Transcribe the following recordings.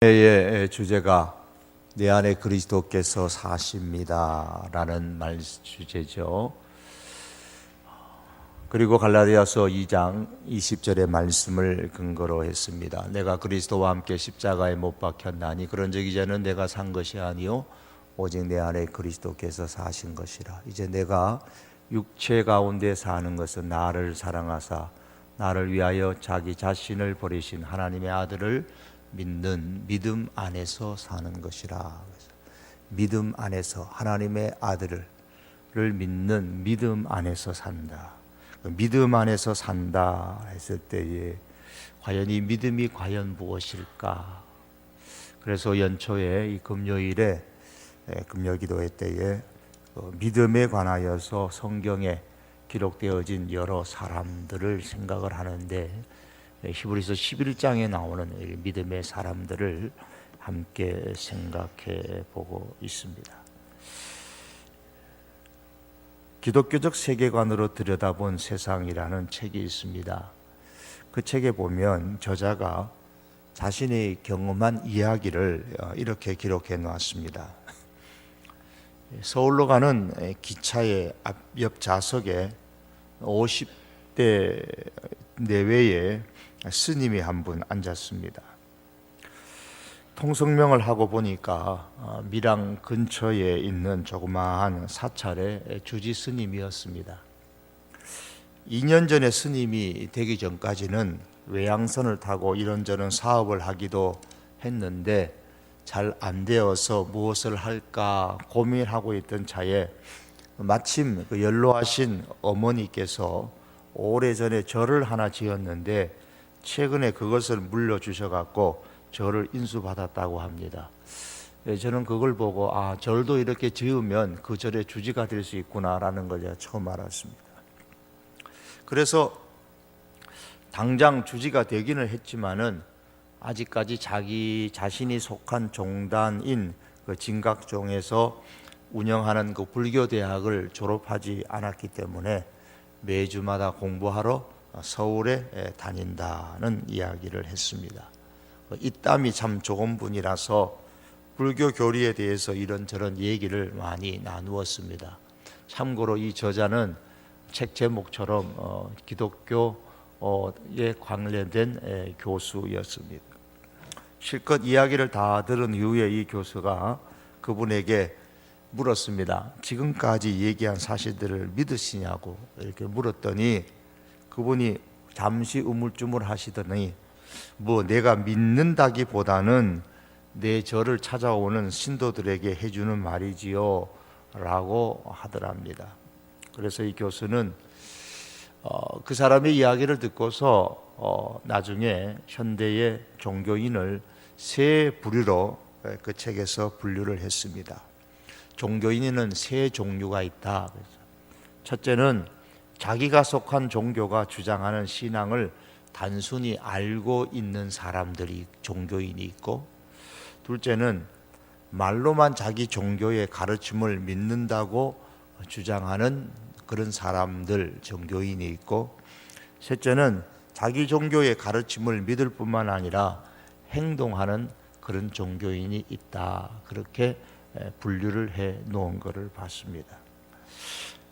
의 주제가 내 안에 그리스도께서 사십니다 라는 주제죠. 그리고 갈라디아서 2장 20절의 말씀을 근거로 했습니다. 내가 그리스도와 함께 십자가에 못 박혔나니 그런즉 이제는 내가 산 것이 아니요 오직 내 안에 그리스도께서 사신 것이라. 이제 내가 육체 가운데 사는 것은 나를 사랑하사 나를 위하여 자기 자신을 버리신 하나님의 아들을 믿는 믿음 안에서 사는 것이라. 믿음 안에서 하나님의 아들을 믿는 믿음 안에서 산다. 믿음 안에서 산다 했을 때에 과연 이 믿음이 과연 무엇일까? 그래서 연초에 이 금요일에 금요기도회 때에 믿음에 관하여서 성경에 기록되어진 여러 사람들을 생각을 하는데 히브리서 11장에 나오는 믿음의 사람들을 함께 생각해 보고 있습니다. 기독교적 세계관으로 들여다본 세상이라는 책이 있습니다. 그 책에 보면 저자가 자신이 경험한 이야기를 이렇게 기록해 놓았습니다. 서울로 가는 기차의 옆 좌석에 50대 내외에 스님이 한 분 앉았습니다. 통성명을 하고 보니까 밀양 근처에 있는 조그마한 사찰의 주지 스님이었습니다. 2년 전에 스님이 되기 전까지는 외양선을 타고 이런저런 사업을 하기도 했는데 잘 안 되어서 무엇을 할까 고민하고 있던 차에 마침 그 연로하신 어머니께서 오래전에 절을 하나 지었는데 최근에 그것을 물려주셔갖고 절을 인수받았다고 합니다. 저는 그걸 보고 절도 이렇게 지으면 그 절의 주지가 될 수 있구나라는 걸 제가 처음 알았습니다. 그래서 당장 주지가 되기는 했지만은 아직까지 자기 자신이 속한 종단인 그 진각종에서 운영하는 그 불교 대학을 졸업하지 않았기 때문에 매주마다 공부하러 서울에 다닌다는 이야기를 했습니다. 이 땀이 참 좋은 분이라서 불교 교리에 대해서 이런저런 얘기를 많이 나누었습니다. 참고로 이 저자는 책 제목처럼 기독교에 관련된 교수였습니다. 실컷 이야기를 다 들은 이후에 이 교수가 그분에게 물었습니다. 지금까지 얘기한 사실들을 믿으시냐고 이렇게 물었더니 그분이 잠시 우물쭈물 하시더니 내가 믿는다기보다는 내 저를 찾아오는 신도들에게 해주는 말이지요 라고 하더랍니다. 그래서 이 교수는 그 사람의 이야기를 듣고서 나중에 현대의 종교인을 세 부류로 그 책에서 분류를 했습니다. 종교인에는 세 종류가 있다. 첫째는 자기가 속한 종교가 주장하는 신앙을 단순히 알고 있는 사람들이 종교인이 있고, 둘째는 말로만 자기 종교의 가르침을 믿는다고 주장하는 그런 사람들 종교인이 있고, 셋째는 자기 종교의 가르침을 믿을 뿐만 아니라 행동하는 그런 종교인이 있다. 그렇게 분류를 해 놓은 것을 봤습니다.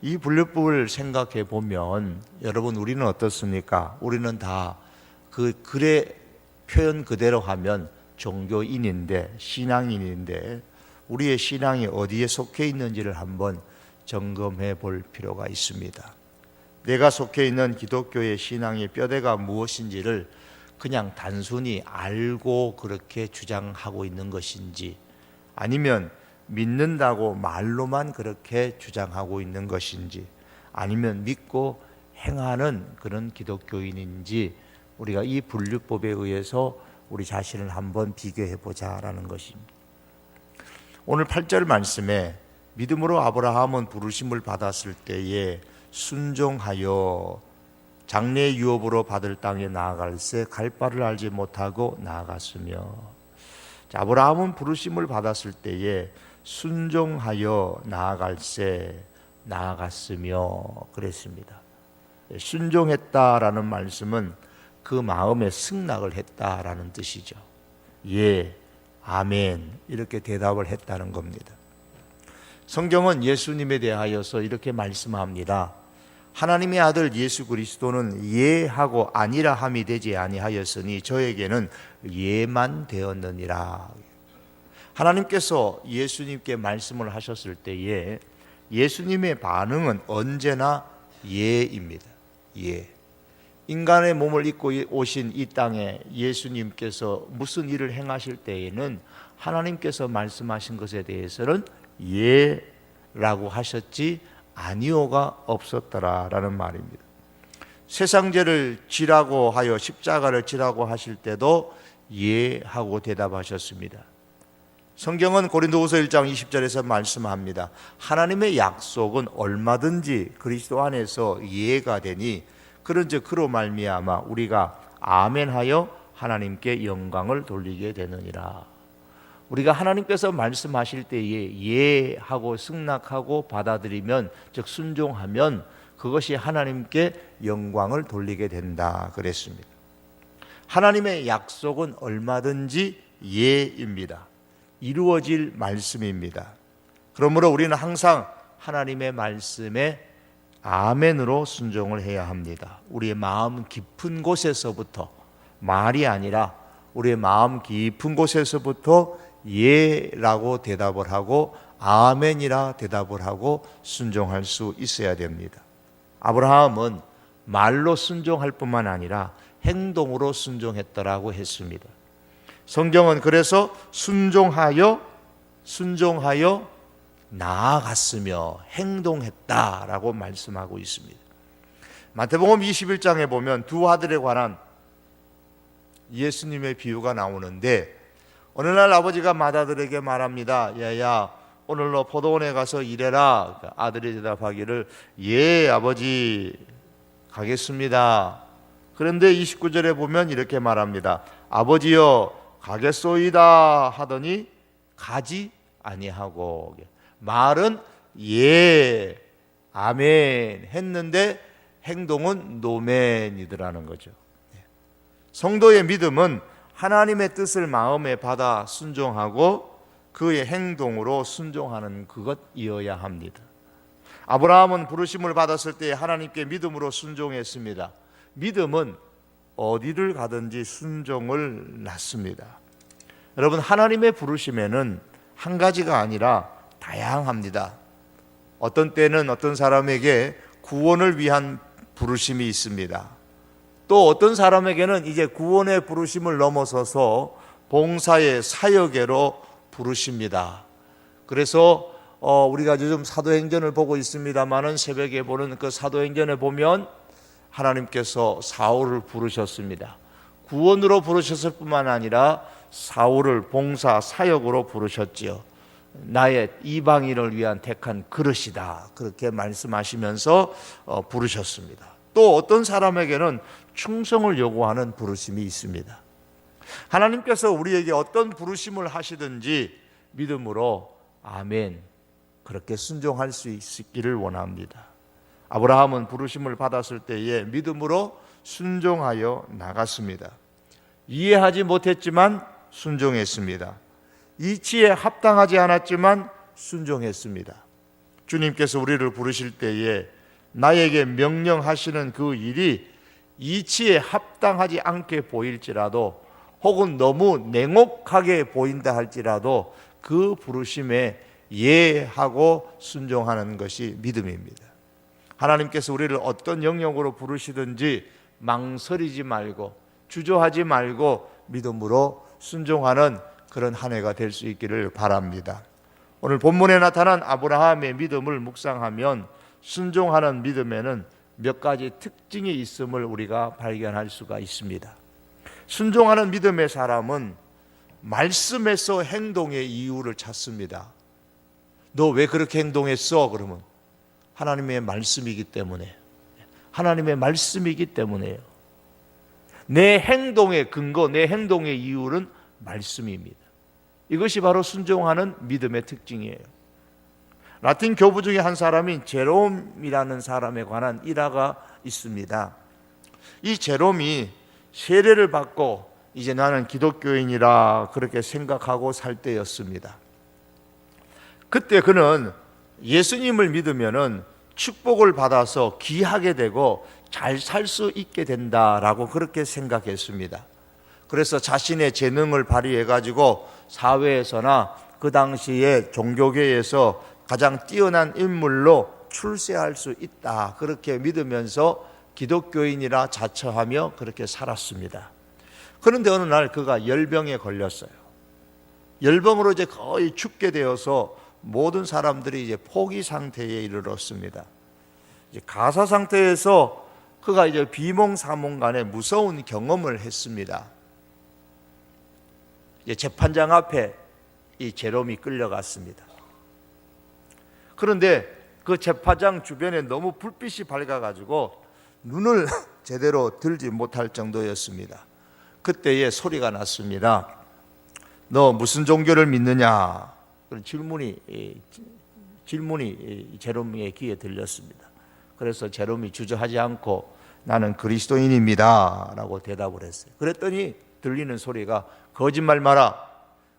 이 분류법을 생각해 보면 여러분 우리는 어떻습니까? 우리는 다 그 글의 표현 그대로 하면 종교인인데 신앙인인데 우리의 신앙이 어디에 속해 있는지를 한번 점검해 볼 필요가 있습니다. 내가 속해 있는 기독교의 신앙의 뼈대가 무엇인지를 그냥 단순히 알고 그렇게 주장하고 있는 것인지 아니면 믿는다고 말로만 그렇게 주장하고 있는 것인지 아니면 믿고 행하는 그런 기독교인인지 우리가 이 분류법에 의해서 우리 자신을 한번 비교해 보자라는 것입니다. 오늘 8절 말씀에 믿음으로 아브라함은 부르심을 받았을 때에 순종하여 장래 유업으로 받을 땅에 나아갈새 갈 바를 알지 못하고 나아갔으며, 아브라함은 부르심을 받았을 때에 순종하여 나아갈새 나아갔으며 그랬습니다. 순종했다라는 말씀은 그 마음에 승낙을 했다라는 뜻이죠. 아멘 이렇게 대답을 했다는 겁니다. 성경은 예수님에 대하여서 이렇게 말씀합니다. 하나님의 아들 예수 그리스도는 예하고 아니라 함이 되지 아니하였으니 저에게는 예만 되었느니라. 하나님께서 예수님께 말씀을 하셨을 때에 예수님의 반응은 언제나 예입니다. 예. 인간의 몸을 입고 오신 이 땅에 예수님께서 무슨 일을 행하실 때에는 하나님께서 말씀하신 것에 대해서는 예라고 하셨지 아니오가 없었더라라는 말입니다. 세상죄를 지라고 하여 십자가를 지라고 하실 때도 예하고 대답하셨습니다. 성경은 고린도후서 1장 20절에서 말씀합니다. 하나님의 약속은 얼마든지 그리스도 안에서 예가 되니 그런즉 그로 말미암아 우리가 아멘하여 하나님께 영광을 돌리게 되느니라. 우리가 하나님께서 말씀하실 때에 예하고 승낙하고 받아들이면 즉 순종하면 그것이 하나님께 영광을 돌리게 된다 그랬습니다. 하나님의 약속은 얼마든지 예입니다. 이루어질 말씀입니다. 그러므로 우리는 항상 하나님의 말씀에 아멘으로 순종을 해야 합니다. 우리의 마음 깊은 곳에서부터 말이 아니라 우리의 마음 깊은 곳에서부터 예라고 대답을 하고 아멘이라 대답을 하고 순종할 수 있어야 됩니다. 아브라함은 말로 순종할 뿐만 아니라 행동으로 순종했더라고 했습니다. 성경은 그래서 순종하여 나아갔으며 행동했다라고 말씀하고 있습니다. 마태복음 21장에 보면 두 아들에 관한 예수님의 비유가 나오는데 어느 날 아버지가 맏아들에게 말합니다. 야야 오늘 너 포도원에 가서 일해라. 아들이 대답하기를 예 아버지 가겠습니다. 그런데 29절에 보면 이렇게 말합니다. 아버지여 가겠소이다 하더니 가지 아니하고 말은 예 아멘 했는데 행동은 노멘이더라는 거죠. 성도의 믿음은 하나님의 뜻을 마음에 받아 순종하고 그의 행동으로 순종하는 그것이어야 합니다. 아브라함은 부르심을 받았을 때 하나님께 믿음으로 순종했습니다. 믿음은 어디를 가든지 순종을 낳습니다. 여러분 하나님의 부르심에는 한 가지가 아니라 다양합니다. 어떤 때는 어떤 사람에게 구원을 위한 부르심이 있습니다. 또 어떤 사람에게는 이제 구원의 부르심을 넘어서서 봉사의 사역에로 부르십니다. 그래서 우리가 요즘 사도행전을 보고 있습니다마는 새벽에 보는 그 사도행전에 보면 하나님께서 사울을 부르셨습니다. 구원으로 부르셨을 뿐만 아니라 사울을 봉사 사역으로 부르셨지요. 나의 이방인을 위한 택한 그릇이다 그렇게 말씀하시면서 부르셨습니다. 또 어떤 사람에게는 충성을 요구하는 부르심이 있습니다. 하나님께서 우리에게 어떤 부르심을 하시든지 믿음으로 아멘 그렇게 순종할 수 있기를 원합니다. 아브라함은 부르심을 받았을 때에 믿음으로 순종하여 나갔습니다. 이해하지 못했지만 순종했습니다. 이치에 합당하지 않았지만 순종했습니다. 주님께서 우리를 부르실 때에 나에게 명령하시는 그 일이 이치에 합당하지 않게 보일지라도 혹은 너무 냉혹하게 보인다 할지라도 그 부르심에 예하고 순종하는 것이 믿음입니다. 하나님께서 우리를 어떤 영역으로 부르시든지 망설이지 말고 주저하지 말고 믿음으로 순종하는 그런 한 해가 될 수 있기를 바랍니다. 오늘 본문에 나타난 아브라함의 믿음을 묵상하면 순종하는 믿음에는 몇 가지 특징이 있음을 우리가 발견할 수가 있습니다. 순종하는 믿음의 사람은 말씀에서 행동의 이유를 찾습니다. 너 왜 그렇게 행동했어? 그러면 하나님의 말씀이기 때문에, 하나님의 말씀이기 때문에요. 내 행동의 근거, 내 행동의 이유는 말씀입니다. 이것이 바로 순종하는 믿음의 특징이에요. 라틴 교부 중에 한 사람인 제롬이라는 사람에 관한 일화가 있습니다. 이 제롬이 세례를 받고 이제 나는 기독교인이라 그렇게 생각하고 살 때였습니다. 그때 그는 예수님을 믿으면은 축복을 받아서 귀하게 되고 잘 살 수 있게 된다라고 그렇게 생각했습니다. 그래서 자신의 재능을 발휘해 가지고 사회에서나 그 당시에 종교계에서 가장 뛰어난 인물로 출세할 수 있다 그렇게 믿으면서 기독교인이라 자처하며 그렇게 살았습니다. 그런데 어느 날 그가 열병에 걸렸어요. 열병으로 이제 거의 죽게 되어서 모든 사람들이 이제 포기 상태에 이르렀습니다. 이제 가사 상태에서 그가 이제 비몽사몽간에 무서운 경험을 했습니다. 이제 재판장 앞에 이 제롬이 끌려갔습니다. 그런데 그 재판장 주변에 너무 불빛이 밝아가지고 눈을 제대로 들지 못할 정도였습니다. 그때에 소리가 났습니다. 너 무슨 종교를 믿느냐? 그런 질문이 제롬의 귀에 들렸습니다. 그래서 제롬이 주저하지 않고 나는 그리스도인입니다 라고 대답을 했어요. 그랬더니 들리는 소리가 거짓말 마라.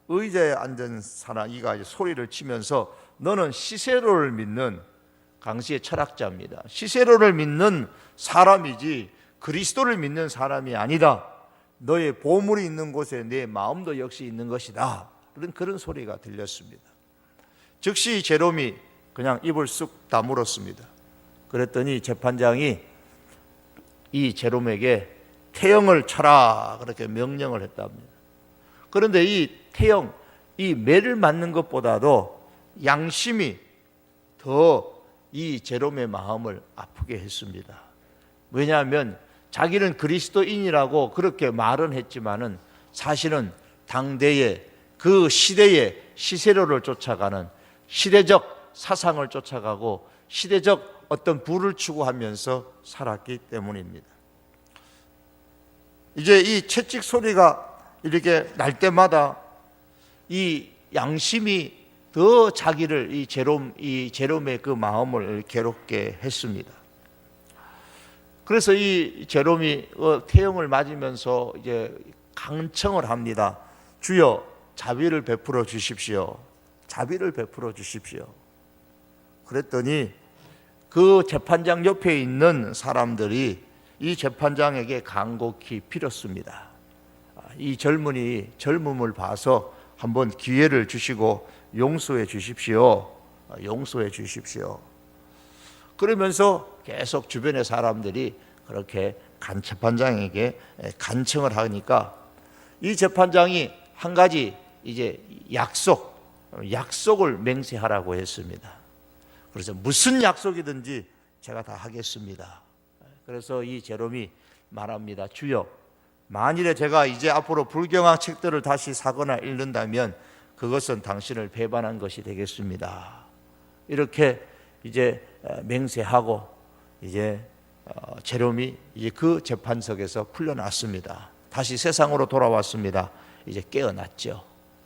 의자에 앉은 사람 이가 소리를 치면서 너는 시세로를 믿는 당시의 철학자입니다. 시세로를 믿는 사람이지 그리스도를 믿는 사람이 아니다. 너의 보물이 있는 곳에 내 마음도 역시 있는 것이다. 그런 소리가 들렸습니다. 즉시 제롬이 그냥 입을 쑥 다물었습니다. 그랬더니 재판장이 이 제롬에게 태형을 쳐라 그렇게 명령을 했답니다. 그런데 이 태형, 이 매를 맞는 것보다도 양심이 더 이 제롬의 마음을 아프게 했습니다. 왜냐하면 자기는 그리스도인이라고 그렇게 말은 했지만은 사실은 당대의 그 시대의 시세로를 쫓아가는 시대적 사상을 쫓아가고 시대적 어떤 부를 추구하면서 살았기 때문입니다. 이제 이 채찍 소리가 이렇게 날 때마다 이 양심이 더 자기를 이 제롬의 그 마음을 괴롭게 했습니다. 그래서 이 제롬이 태형을 맞으면서 이제 간청을 합니다. 주여 자비를 베풀어 주십시오. 자비를 베풀어 주십시오. 그랬더니 그 재판장 옆에 있는 사람들이 이 재판장에게 간곡히 빌었습니다. 이 젊은이 젊음을 봐서 한번 기회를 주시고 용서해 주십시오. 용서해 주십시오. 그러면서 계속 주변의 사람들이 그렇게 재판장에게 간청을 하니까 이 재판장이 한 가지 이제 약속을 맹세하라고 했습니다. 그래서 무슨 약속이든지 제가 다 하겠습니다. 그래서 이 제롬이 말합니다. 주여, 만일에 제가 이제 앞으로 불경한 책들을 다시 사거나 읽는다면 그것은 당신을 배반한 것이 되겠습니다. 이렇게 이제 맹세하고 이제 제롬이 이제 그 재판석에서 풀려났습니다. 다시 세상으로 돌아왔습니다. 이제 깨어났죠.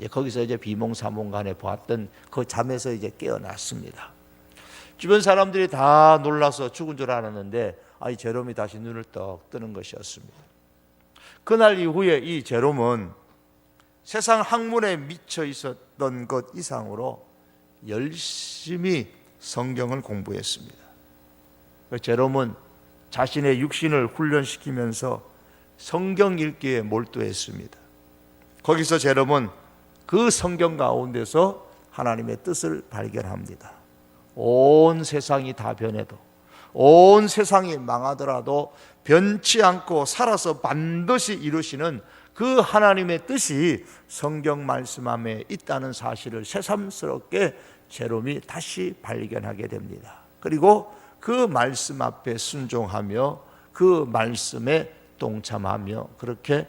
거기서 이제 비몽사몽간에 보았던 그 잠에서 이제 깨어났습니다. 주변 사람들이 다 놀라서 죽은 줄 알았는데 이 제롬이 다시 눈을 떡 뜨는 것이었습니다. 그날 이후에 이 제롬은 세상 학문에 미쳐 있었던 것 이상으로 열심히 성경을 공부했습니다. 제롬은 자신의 육신을 훈련시키면서 성경 읽기에 몰두했습니다. 거기서 제롬은 그 성경 가운데서 하나님의 뜻을 발견합니다. 온 세상이 다 변해도, 온 세상이 망하더라도 변치 않고 살아서 반드시 이루시는 그 하나님의 뜻이 성경 말씀 안에 있다는 사실을 새삼스럽게 제롬이 다시 발견하게 됩니다. 그리고 그 말씀 앞에 순종하며 그 말씀에 동참하며 그렇게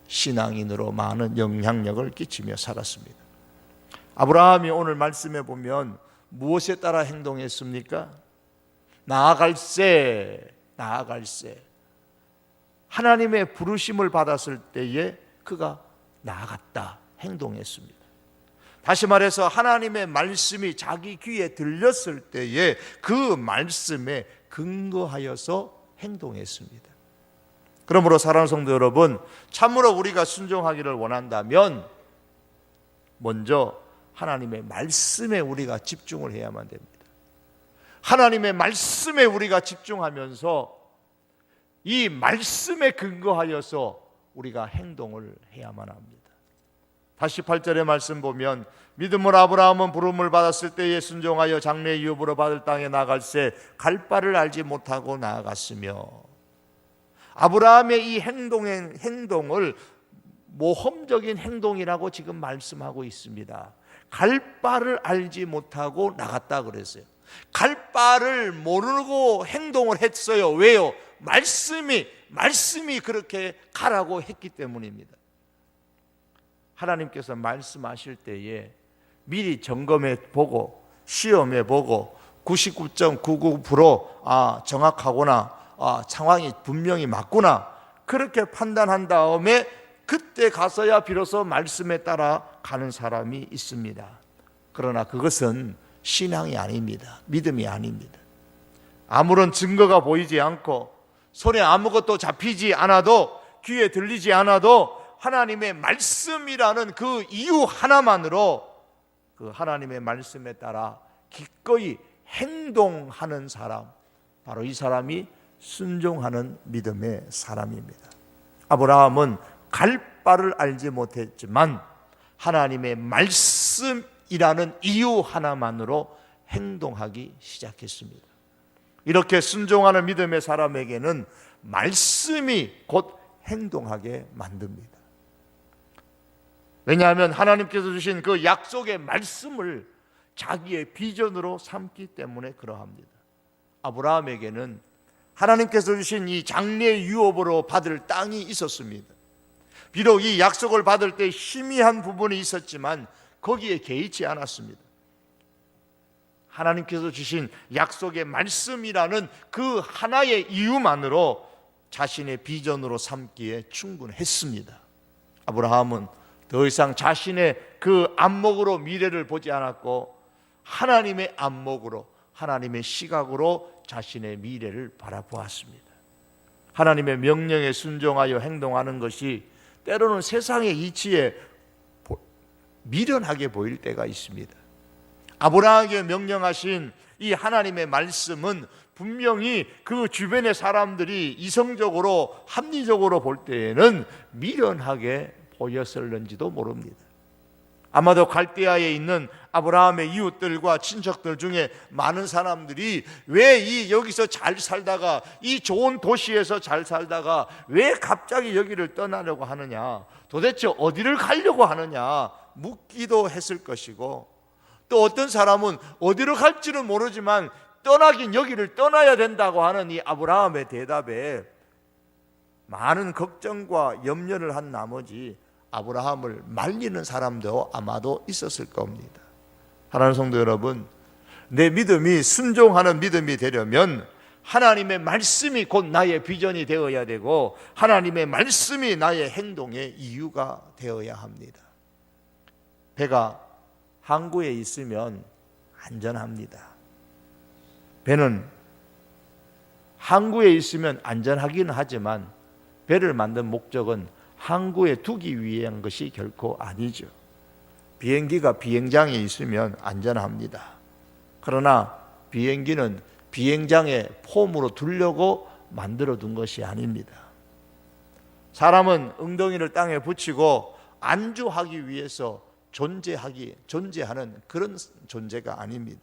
신앙인으로 많은 영향력을 끼치며 살았습니다. 아브라함이 오늘 말씀에 보면 무엇에 따라 행동했습니까? 나아갈세. 하나님의 부르심을 받았을 때에 그가 나아갔다, 행동했습니다. 다시 말해서 하나님의 말씀이 자기 귀에 들렸을 때에 그 말씀에 근거하여서 행동했습니다. 그러므로 사랑하는 성도 여러분, 참으로 우리가 순종하기를 원한다면 먼저 하나님의 말씀에 우리가 집중을 해야만 됩니다. 하나님의 말씀에 우리가 집중하면서 이 말씀에 근거하여서 우리가 행동을 해야만 합니다. 다시 8절의 말씀 보면 믿음으로 아브라함은 부름을 받았을 때에 순종하여 장래 유업으로 받을 땅에 나갈새 갈 바를 알지 못하고 나아갔으며, 아브라함의 이 행동을 모험적인 행동이라고 지금 말씀하고 있습니다. 갈 바를 알지 못하고 나갔다 그랬어요. 갈 바를 모르고 행동을 했어요. 왜요? 말씀이 그렇게 가라고 했기 때문입니다. 하나님께서 말씀하실 때에 미리 점검해 보고 시험해 보고 99.99% 정확하구나, 상황이 분명히 맞구나, 그렇게 판단한 다음에 그때 가서야 비로소 말씀에 따라 가는 사람이 있습니다. 그러나 그것은 신앙이 아닙니다. 믿음이 아닙니다. 아무런 증거가 보이지 않고 손에 아무것도 잡히지 않아도, 귀에 들리지 않아도 하나님의 말씀이라는 그 이유 하나만으로 그 하나님의 말씀에 따라 기꺼이 행동하는 사람, 바로 이 사람이 순종하는 믿음의 사람입니다. 아브라함은 갈 바를 알지 못했지만 하나님의 말씀이라는 이유 하나만으로 행동하기 시작했습니다. 이렇게 순종하는 믿음의 사람에게는 말씀이 곧 행동하게 만듭니다. 왜냐하면 하나님께서 주신 그 약속의 말씀을 자기의 비전으로 삼기 때문에 그러합니다. 아브라함에게는 하나님께서 주신 이 장래 유업으로 받을 땅이 있었습니다. 비록 이 약속을 받을 때 희미한 부분이 있었지만 거기에 개의치 않았습니다. 하나님께서 주신 약속의 말씀이라는 그 하나의 이유만으로 자신의 비전으로 삼기에 충분했습니다. 아브라함은 더 이상 자신의 그 안목으로 미래를 보지 않았고 하나님의 안목으로, 하나님의 시각으로 자신의 미래를 바라보았습니다. 하나님의 명령에 순종하여 행동하는 것이 때로는 세상의 이치에 미련하게 보일 때가 있습니다. 아브라함에게 명령하신 이 하나님의 말씀은 분명히 그 주변의 사람들이 이성적으로 합리적으로 볼 때에는 미련하게 보였을는지도 모릅니다. 아마도 갈대아에 있는 아브라함의 이웃들과 친척들 중에 많은 사람들이 왜 여기서 잘 살다가 이 좋은 도시에서 잘 살다가 왜 갑자기 여기를 떠나려고 하느냐, 도대체 어디를 가려고 하느냐 묻기도 했을 것이고, 또 어떤 사람은 어디로 갈지는 모르지만 떠나긴 여기를 떠나야 된다고 하는 이 아브라함의 대답에 많은 걱정과 염려를 한 나머지 아브라함을 말리는 사람도 아마도 있었을 겁니다. 하나님 성도 여러분, 내 믿음이 순종하는 믿음이 되려면 하나님의 말씀이 곧 나의 비전이 되어야 되고 하나님의 말씀이 나의 행동의 이유가 되어야 합니다. 배가 항구에 있으면 안전합니다. 배는 항구에 있으면 안전하기는 하지만 배를 만든 목적은 항구에 두기 위한 것이 결코 아니죠. 비행기가 비행장에 있으면 안전합니다. 그러나 비행기는 비행장에 폼으로 두려고 만들어 둔 것이 아닙니다. 사람은 엉덩이를 땅에 붙이고 안주하기 위해서 존재하는 그런 존재가 아닙니다.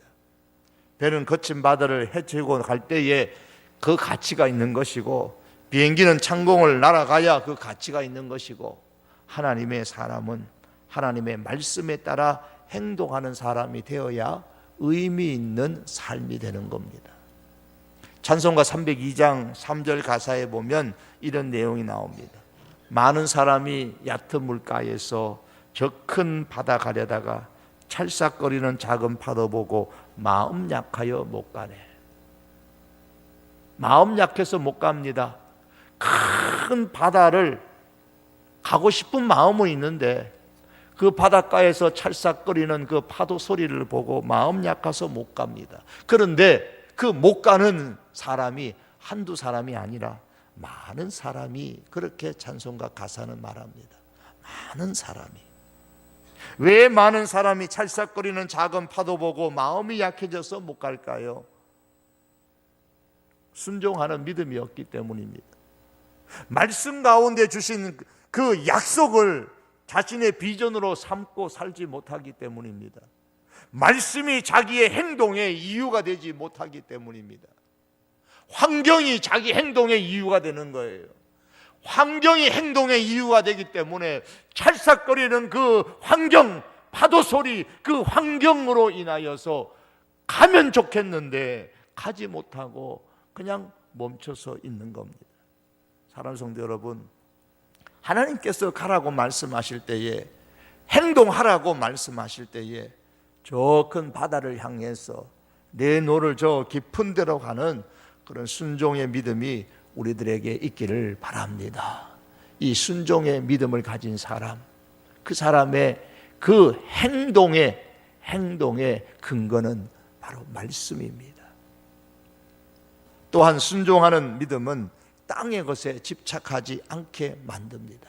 배는 거친 바다를 헤치고 갈 때에 그 가치가 있는 것이고, 비행기는 창공을 날아가야 그 가치가 있는 것이고, 하나님의 사람은 하나님의 말씀에 따라 행동하는 사람이 되어야 의미 있는 삶이 되는 겁니다. 찬송가 302장 3절 가사에 보면 이런 내용이 나옵니다. 많은 사람이 얕은 물가에서 저 큰 바다 가려다가 찰싹거리는 작은 파도 보고 마음 약하여 못 가네. 마음 약해서 못 갑니다. 큰 바다를 가고 싶은 마음은 있는데 그 바닷가에서 찰싹거리는 그 파도 소리를 보고 마음 약해서 못 갑니다. 그런데 그 못 가는 사람이 한두 사람이 아니라 많은 사람이 그렇게 찬송가 가사는 말합니다. 많은 사람이. 왜 많은 사람이 찰싹거리는 작은 파도 보고 마음이 약해져서 못 갈까요? 순종하는 믿음이 없기 때문입니다. 말씀 가운데 주신 그 약속을 자신의 비전으로 삼고 살지 못하기 때문입니다. 말씀이 자기의 행동의 이유가 되지 못하기 때문입니다. 환경이 자기 행동의 이유가 되는 거예요. 환경이 행동의 이유가 되기 때문에 찰싹거리는 그 환경, 파도 소리, 그 환경으로 인하여서 가면 좋겠는데 가지 못하고 그냥 멈춰서 있는 겁니다. 사랑하는 성도 여러분, 하나님께서 가라고 말씀하실 때에, 행동하라고 말씀하실 때에 저 큰 바다를 향해서 내 노를 저 깊은 데로 가는 그런 순종의 믿음이 우리들에게 있기를 바랍니다. 이 순종의 믿음을 가진 사람, 그 사람의 그 행동의 근거는 바로 말씀입니다. 또한 순종하는 믿음은 땅의 것에 집착하지 않게 만듭니다.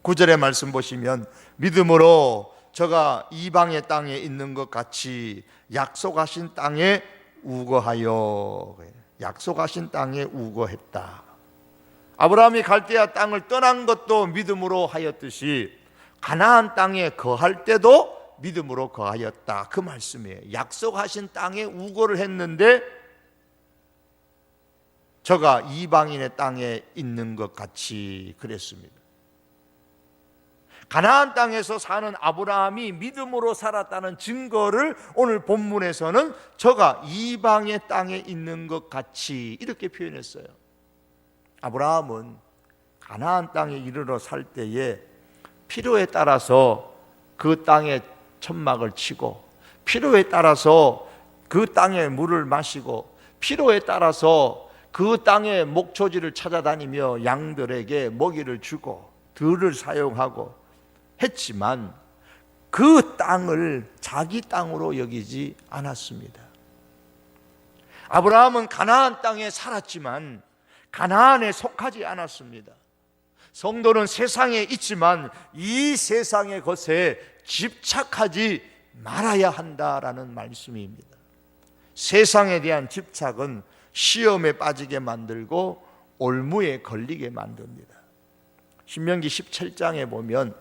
9절의 말씀 보시면 믿음으로 저가 이방의 땅에 있는 것 같이 약속하신 땅에 우거하여, 약속하신 땅에 우거했다. 아브라함이 갈대아 땅을 떠난 것도 믿음으로 하였듯이 가나안 땅에 거할 때도 믿음으로 거하였다. 그 말씀이에요. 약속하신 땅에 우거를 했는데 저가 이방인의 땅에 있는 것 같이 그랬습니다. 가나안 땅에서 사는 아브라함이 믿음으로 살았다는 증거를 오늘 본문에서는 저가 이방의 땅에 있는 것 같이 이렇게 표현했어요. 아브라함은 가나안 땅에 이르러 살 때에 필요에 따라서 그 땅에 천막을 치고, 필요에 따라서 그 땅에 물을 마시고, 필요에 따라서 그 땅의 목초지를 찾아다니며 양들에게 먹이를 주고 들을 사용하고 했지만 그 땅을 자기 땅으로 여기지 않았습니다. 아브라함은 가나안 땅에 살았지만 가나안에 속하지 않았습니다. 성도는 세상에 있지만 이 세상의 것에 집착하지 말아야 한다라는 말씀입니다. 세상에 대한 집착은 시험에 빠지게 만들고 올무에 걸리게 만듭니다. 신명기 17장에 보면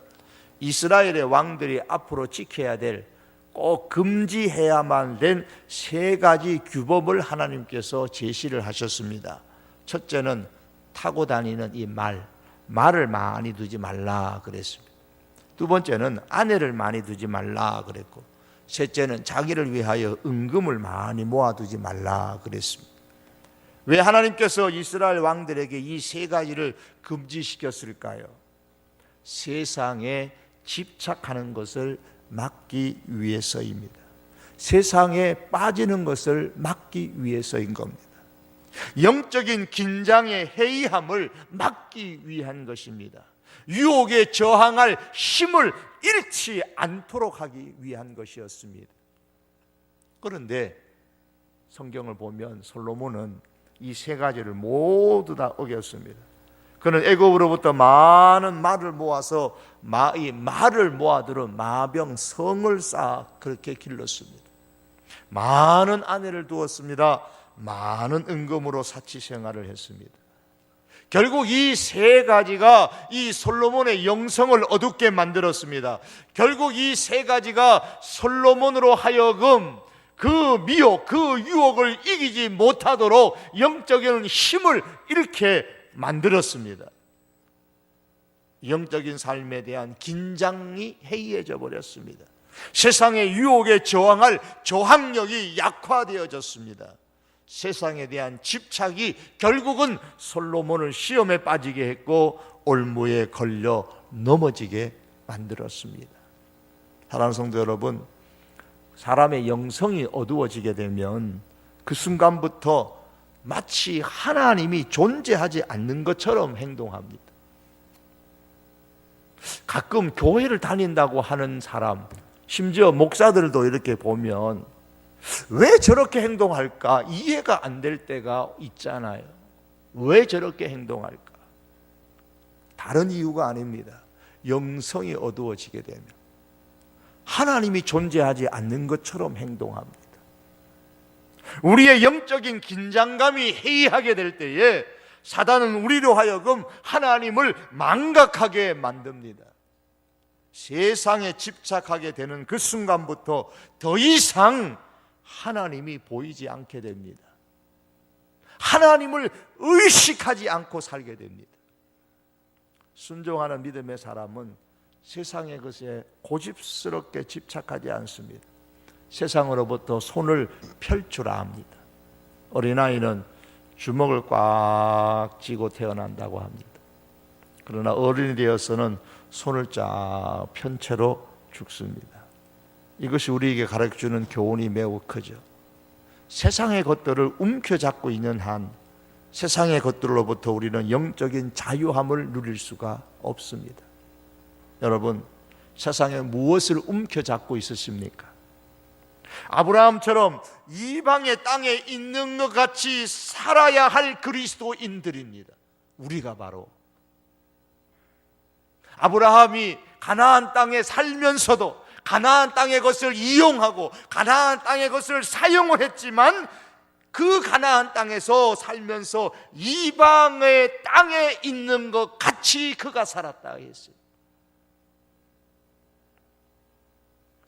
이스라엘의 왕들이 앞으로 지켜야 될, 꼭 금지해야만 된 세 가지 규범을 하나님께서 제시를 하셨습니다. 첫째는 타고 다니는 이 말을 많이 두지 말라 그랬습니다. 두 번째는 아내를 많이 두지 말라 그랬고, 셋째는 자기를 위하여 은금을 많이 모아두지 말라 그랬습니다. 왜 하나님께서 이스라엘 왕들에게 이 세 가지를 금지시켰을까요? 세상에 집착하는 것을 막기 위해서입니다. 세상에 빠지는 것을 막기 위해서인 겁니다. 영적인 긴장의 해이함을 막기 위한 것입니다. 유혹에 저항할 힘을 잃지 않도록 하기 위한 것이었습니다. 그런데 성경을 보면 솔로몬은 이 세 가지를 모두 다 어겼습니다. 그는 애굽으로부터 많은 말을 모아서 이 말을 모아들어 마병성을 쌓아 그렇게 길렀습니다. 많은 아내를 두었습니다. 많은 은금으로 사치 생활을 했습니다. 결국 이 세 가지가 이 솔로몬의 영성을 어둡게 만들었습니다. 결국 이 세 가지가 솔로몬으로 하여금 그 미혹, 그 유혹을 이기지 못하도록 영적인 힘을 잃게 만들었습니다. 영적인 삶에 대한 긴장이 해이해져 버렸습니다. 세상의 유혹에 저항할 저항력이 약화되어졌습니다. 세상에 대한 집착이 결국은 솔로몬을 시험에 빠지게 했고 올무에 걸려 넘어지게 만들었습니다. 사랑하는 성도 여러분, 사람의 영성이 어두워지게 되면 그 순간부터 마치 하나님이 존재하지 않는 것처럼 행동합니다. 가끔 교회를 다닌다고 하는 사람, 심지어 목사들도 이렇게 보면 왜 저렇게 행동할까 이해가 안 될 때가 있잖아요. 왜 저렇게 행동할까? 다른 이유가 아닙니다. 영성이 어두워지게 되면 하나님이 존재하지 않는 것처럼 행동합니다. 우리의 영적인 긴장감이 해이하게 될 때에 사단은 우리로 하여금 하나님을 망각하게 만듭니다. 세상에 집착하게 되는 그 순간부터 더 이상 하나님이 보이지 않게 됩니다. 하나님을 의식하지 않고 살게 됩니다. 순종하는 믿음의 사람은 세상의 것에 고집스럽게 집착하지 않습니다. 세상으로부터 손을 펼주라 합니다. 어린아이는 주먹을 꽉 쥐고 태어난다고 합니다. 그러나 어른이 되어서는 손을 쫙 편 채로 죽습니다. 이것이 우리에게 가르쳐주는 교훈이 매우 크죠. 세상의 것들을 움켜잡고 있는 한 세상의 것들로부터 우리는 영적인 자유함을 누릴 수가 없습니다. 여러분, 세상에 무엇을 움켜잡고 있으십니까? 아브라함처럼 이방의 땅에 있는 것 같이 살아야 할 그리스도인들입니다. 우리가 바로 아브라함이 가나안 땅에 살면서도 가나안 땅의 것을 이용하고 가나안 땅의 것을 사용을 했지만 그 가나안 땅에서 살면서 이방의 땅에 있는 것 같이 그가 살았다 했어요.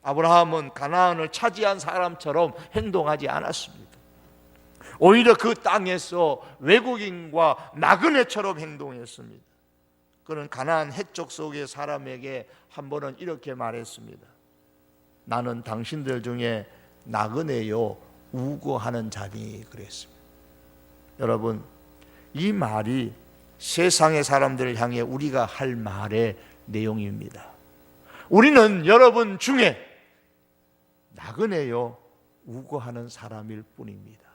아브라함은 가나안을 차지한 사람처럼 행동하지 않았습니다. 오히려 그 땅에서 외국인과 나그네처럼 행동했습니다. 그는 가나안 해쪽 속의 사람에게 한 번은 이렇게 말했습니다. 나는 당신들 중에 나그네요 우고하는 자니 그랬습니다. 여러분, 이 말이 세상의 사람들을 향해 우리가 할 말의 내용입니다. 우리는 여러분 중에 나그네요 우고하는 사람일 뿐입니다.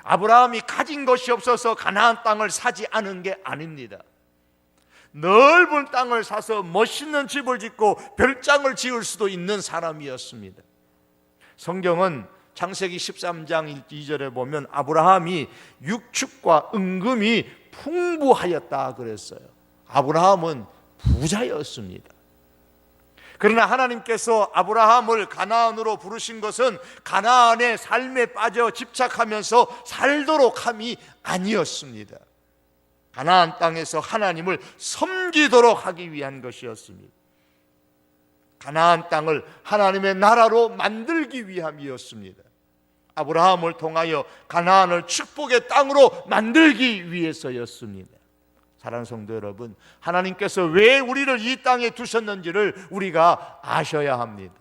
아브라함이 가진 것이 없어서 가나안 땅을 사지 않은 게 아닙니다. 넓은 땅을 사서 멋있는 집을 짓고 별장을 지을 수도 있는 사람이었습니다. 성경은 창세기 13장 2절에 보면 아브라함이 육축과 은금이 풍부하였다 그랬어요. 아브라함은 부자였습니다. 그러나 하나님께서 아브라함을 가나안으로 부르신 것은 가나안의 삶에 빠져 집착하면서 살도록 함이 아니었습니다. 가나안 땅에서 하나님을 섬기도록 하기 위한 것이었습니다. 가나안 땅을 하나님의 나라로 만들기 위함이었습니다. 아브라함을 통하여 가나안을 축복의 땅으로 만들기 위해서였습니다. 사랑하는 성도 여러분, 하나님께서 왜 우리를 이 땅에 두셨는지를 우리가 아셔야 합니다.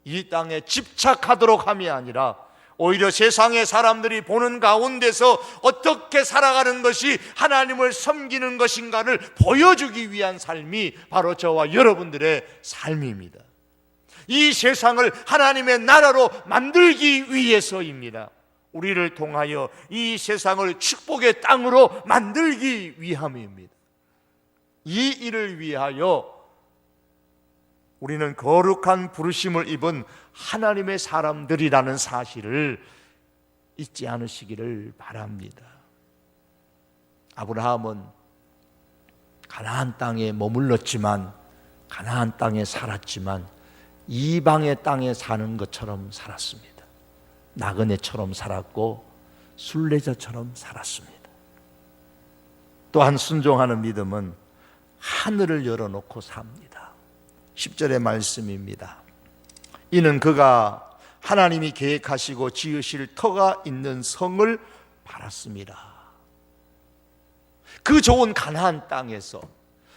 이 땅에 집착하도록 함이 아니라 오히려 세상의 사람들이 보는 가운데서 어떻게 살아가는 것이 하나님을 섬기는 것인가를 보여주기 위한 삶이 바로 저와 여러분들의 삶입니다. 이 세상을 하나님의 나라로 만들기 위해서입니다. 우리를 통하여 이 세상을 축복의 땅으로 만들기 위함입니다. 이 일을 위하여 우리는 거룩한 부르심을 입은 하나님의 사람들이라는 사실을 잊지 않으시기를 바랍니다. 아브라함은 가나안 땅에 머물렀지만, 가나안 땅에 살았지만 이방의 땅에 사는 것처럼 살았습니다. 나그네처럼 살았고 순례자처럼 살았습니다. 또한 순종하는 믿음은 하늘을 열어놓고 삽니다. 10절의 말씀입니다. 이는 그가 하나님이 계획하시고 지으실 터가 있는 성을 바랐습니다. 그 좋은 가나안 땅에서,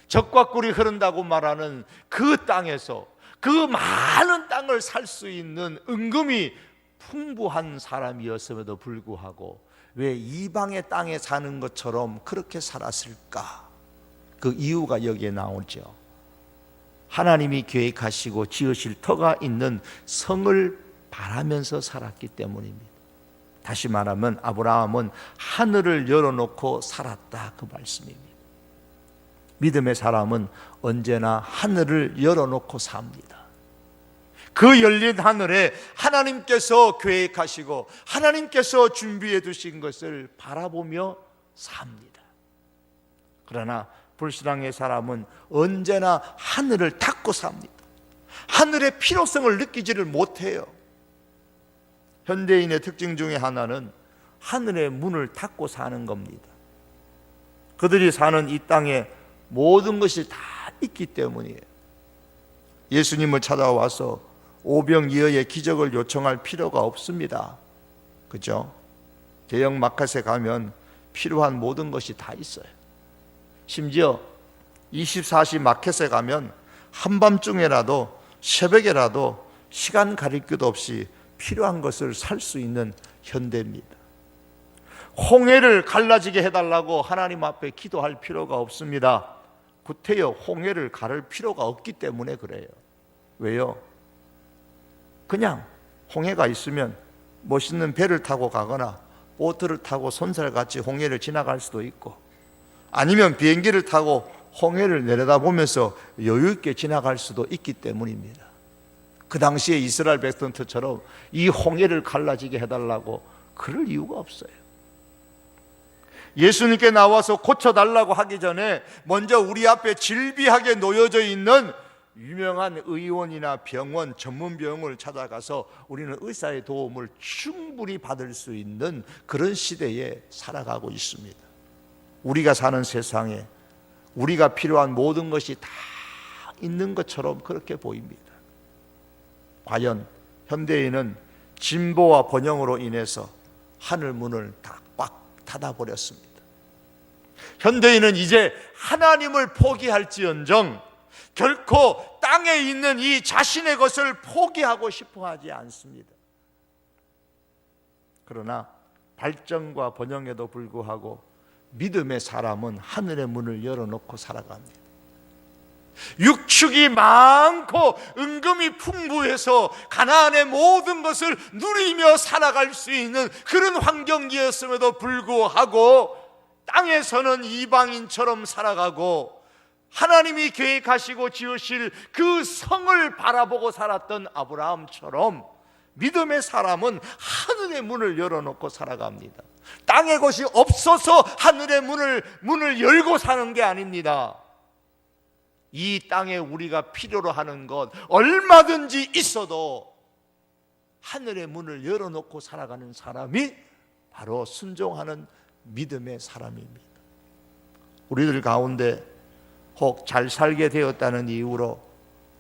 젖과 꿀이 흐른다고 말하는 그 땅에서, 그 많은 땅을 살 수 있는 은금이 풍부한 사람이었음에도 불구하고 왜 이방의 땅에 사는 것처럼 그렇게 살았을까? 그 이유가 여기에 나오죠. 하나님이 계획하시고 지으실 터가 있는 성을 바라면서 살았기 때문입니다. 다시 말하면 아브라함은 하늘을 열어놓고 살았다, 그 말씀입니다. 믿음의 사람은 언제나 하늘을 열어놓고 삽니다. 그 열린 하늘에 하나님께서 계획하시고 하나님께서 준비해 두신 것을 바라보며 삽니다. 그러나 불신앙의 사람은 언제나 하늘을 닫고 삽니다. 하늘의 필요성을 느끼지를 못해요. 현대인의 특징 중에 하나는 하늘의 문을 닫고 사는 겁니다. 그들이 사는 이 땅에 모든 것이 다 있기 때문이에요. 예수님을 찾아와서 오병이어의 기적을 요청할 필요가 없습니다. 그죠? 대형 마켓에 가면 필요한 모든 것이 다 있어요. 심지어 24시 마켓에 가면 한밤중에라도 새벽에라도 시간 가릴 것 없이 필요한 것을 살 수 있는 현대입니다. 홍해를 갈라지게 해달라고 하나님 앞에 기도할 필요가 없습니다. 구태여 홍해를 가를 필요가 없기 때문에 그래요. 왜요? 그냥 홍해가 있으면 멋있는 배를 타고 가거나 보트를 타고 손살같이 홍해를 지나갈 수도 있고, 아니면 비행기를 타고 홍해를 내려다보면서 여유 있게 지나갈 수도 있기 때문입니다. 그 당시에 이스라엘 백성들처럼 이 홍해를 갈라지게 해달라고 그럴 이유가 없어요. 예수님께 나와서 고쳐달라고 하기 전에 먼저 우리 앞에 질비하게 놓여져 있는 유명한 의원이나 병원, 전문 병원을 찾아가서 우리는 의사의 도움을 충분히 받을 수 있는 그런 시대에 살아가고 있습니다. 우리가 사는 세상에 우리가 필요한 모든 것이 다 있는 것처럼 그렇게 보입니다. 과연 현대인은 진보와 번영으로 인해서 하늘 문을 다 꽉 닫아버렸습니다. 현대인은 이제 하나님을 포기할지언정 결코 땅에 있는 이 자신의 것을 포기하고 싶어 하지 않습니다. 그러나 발전과 번영에도 불구하고 믿음의 사람은 하늘의 문을 열어놓고 살아갑니다. 육축이 많고 은금이 풍부해서 가나안의 모든 것을 누리며 살아갈 수 있는 그런 환경이었음에도 불구하고 땅에서는 이방인처럼 살아가고 하나님이 계획하시고 지으실 그 성을 바라보고 살았던 아브라함처럼 믿음의 사람은 하늘의 문을 열어놓고 살아갑니다. 땅의 것이 없어서 하늘의 문을 열고 사는 게 아닙니다. 이 땅에 우리가 필요로 하는 것 얼마든지 있어도 하늘의 문을 열어놓고 살아가는 사람이 바로 순종하는 믿음의 사람입니다. 우리들 가운데 혹 잘 살게 되었다는 이유로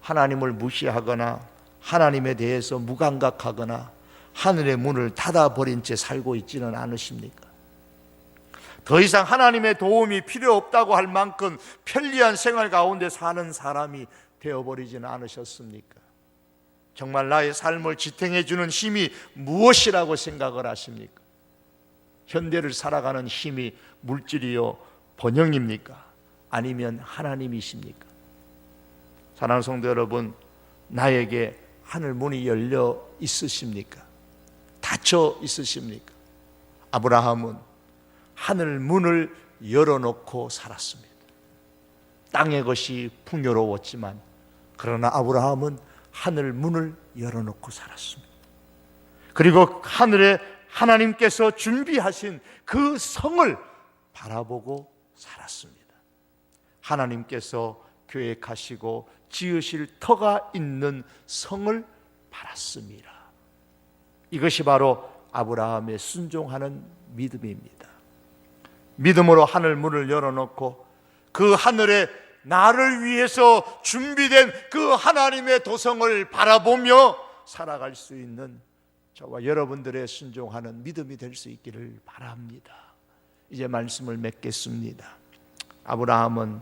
하나님을 무시하거나 하나님에 대해서 무감각하거나 하늘의 문을 닫아버린 채 살고 있지는 않으십니까? 더 이상 하나님의 도움이 필요 없다고 할 만큼 편리한 생활 가운데 사는 사람이 되어버리지는 않으셨습니까? 정말 나의 삶을 지탱해 주는 힘이 무엇이라고 생각을 하십니까? 현대를 살아가는 힘이 물질이요 번영입니까? 아니면 하나님이십니까? 사랑하는 성도 여러분, 나에게 하늘 문이 열려 있으십니까? 닫혀 있으십니까? 아브라함은 하늘 문을 열어놓고 살았습니다. 땅의 것이 풍요로웠지만 그러나 아브라함은 하늘 문을 열어놓고 살았습니다. 그리고 하늘에 하나님께서 준비하신 그 성을 바라보고 살았습니다. 하나님께서 계획하시고 지으실 터가 있는 성을 바랐습니다. 이것이 바로 아브라함의 순종하는 믿음입니다. 믿음으로 하늘 문을 열어놓고 그 하늘에 나를 위해서 준비된 그 하나님의 도성을 바라보며 살아갈 수 있는 저와 여러분들의 순종하는 믿음이 될 수 있기를 바랍니다. 이제 말씀을 맺겠습니다. 아브라함은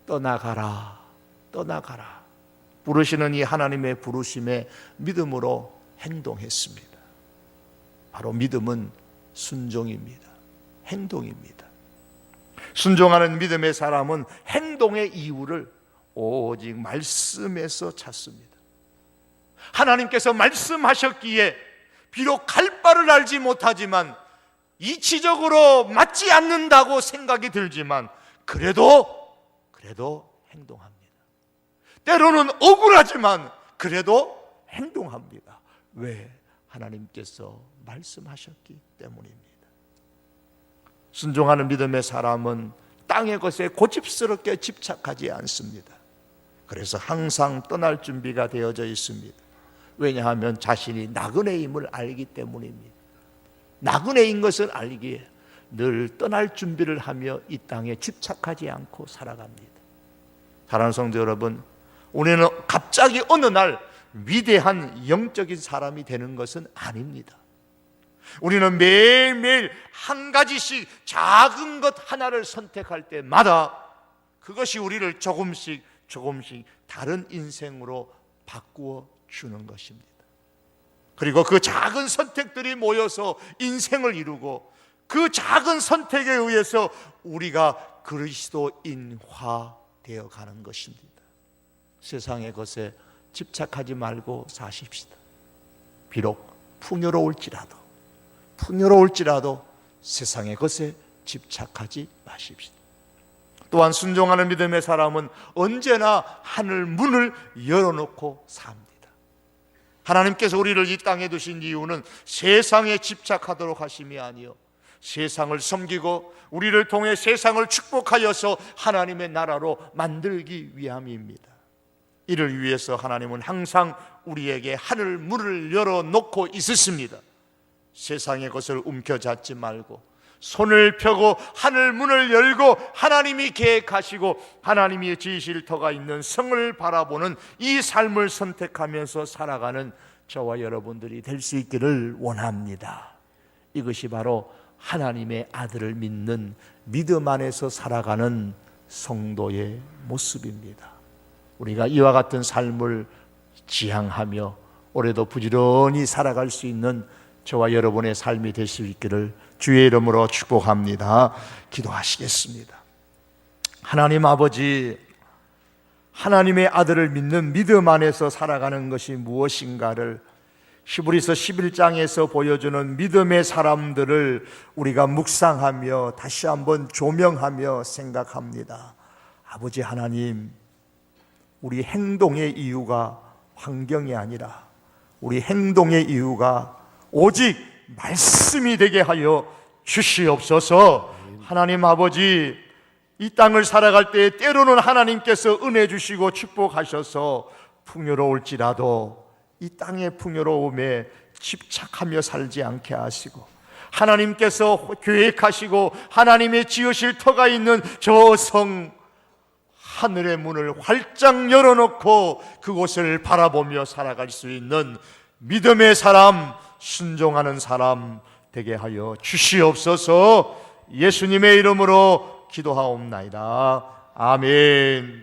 떠나가라 부르시는 이 하나님의 부르심에 믿음으로 행동했습니다. 바로 믿음은 순종입니다. 행동입니다. 순종하는 믿음의 사람은 행동의 이유를 오직 말씀에서 찾습니다. 하나님께서 말씀하셨기에 비록 갈 바를 알지 못하지만 이치적으로 맞지 않는다고 생각이 들지만 그래도 행동합니다. 때로는 억울하지만 그래도 행동합니다. 왜? 하나님께서 말씀하셨기 때문입니다. 순종하는 믿음의 사람은 땅의 것에 고집스럽게 집착하지 않습니다. 그래서 항상 떠날 준비가 되어져 있습니다. 왜냐하면 자신이 나그네임을 알기 때문입니다. 나그네인 것을 알기에 늘 떠날 준비를 하며 이 땅에 집착하지 않고 살아갑니다. 사랑하는 성도 여러분, 우리는 갑자기 어느 날 위대한 영적인 사람이 되는 것은 아닙니다. 우리는 매일매일 한 가지씩 작은 것 하나를 선택할 때마다 그것이 우리를 조금씩 다른 인생으로 바꾸어 주는 것입니다. 그리고 그 작은 선택들이 모여서 인생을 이루고 그 작은 선택에 의해서 우리가 그리스도인화 되어 가는 것입니다. 세상의 것에 집착하지 말고 사십시다. 비록 풍요로울지라도 세상의 것에 집착하지 마십시다. 또한 순종하는 믿음의 사람은 언제나 하늘 문을 열어놓고 삽니다. 하나님께서 우리를 이 땅에 두신 이유는 세상에 집착하도록 하심이 아니요 세상을 섬기고 우리를 통해 세상을 축복하여서 하나님의 나라로 만들기 위함입니다. 이를 위해서 하나님은 항상 우리에게 하늘 문을 열어놓고 있으십니다. 세상의 것을 움켜잡지 말고 손을 펴고 하늘 문을 열고 하나님이 계획하시고 하나님이 지으실 터가 있는 성을 바라보는 이 삶을 선택하면서 살아가는 저와 여러분들이 될 수 있기를 원합니다. 이것이 바로 하나님의 아들을 믿는 믿음 안에서 살아가는 성도의 모습입니다. 우리가 이와 같은 삶을 지향하며 올해도 부지런히 살아갈 수 있는 저와 여러분의 삶이 될 수 있기를 주의 이름으로 축복합니다. 기도하시겠습니다. 하나님 아버지, 하나님의 아들을 믿는 믿음 안에서 살아가는 것이 무엇인가를 히브리서 11장에서 보여주는 믿음의 사람들을 우리가 묵상하며 다시 한번 조명하며 생각합니다. 아버지 하나님, 우리 행동의 이유가 환경이 아니라 우리 행동의 이유가 오직 말씀이 되게 하여 주시옵소서. 하나님 아버지, 이 땅을 살아갈 때 때로는 하나님께서 은혜 주시고 축복하셔서 풍요로울지라도 이 땅의 풍요로움에 집착하며 살지 않게 하시고 하나님께서 계획하시고 하나님의 지으실 터가 있는 저 성 하늘의 문을 활짝 열어놓고 그곳을 바라보며 살아갈 수 있는 믿음의 사람, 순종하는 사람 되게 하여 주시옵소서. 예수님의 이름으로 기도하옵나이다. 아멘.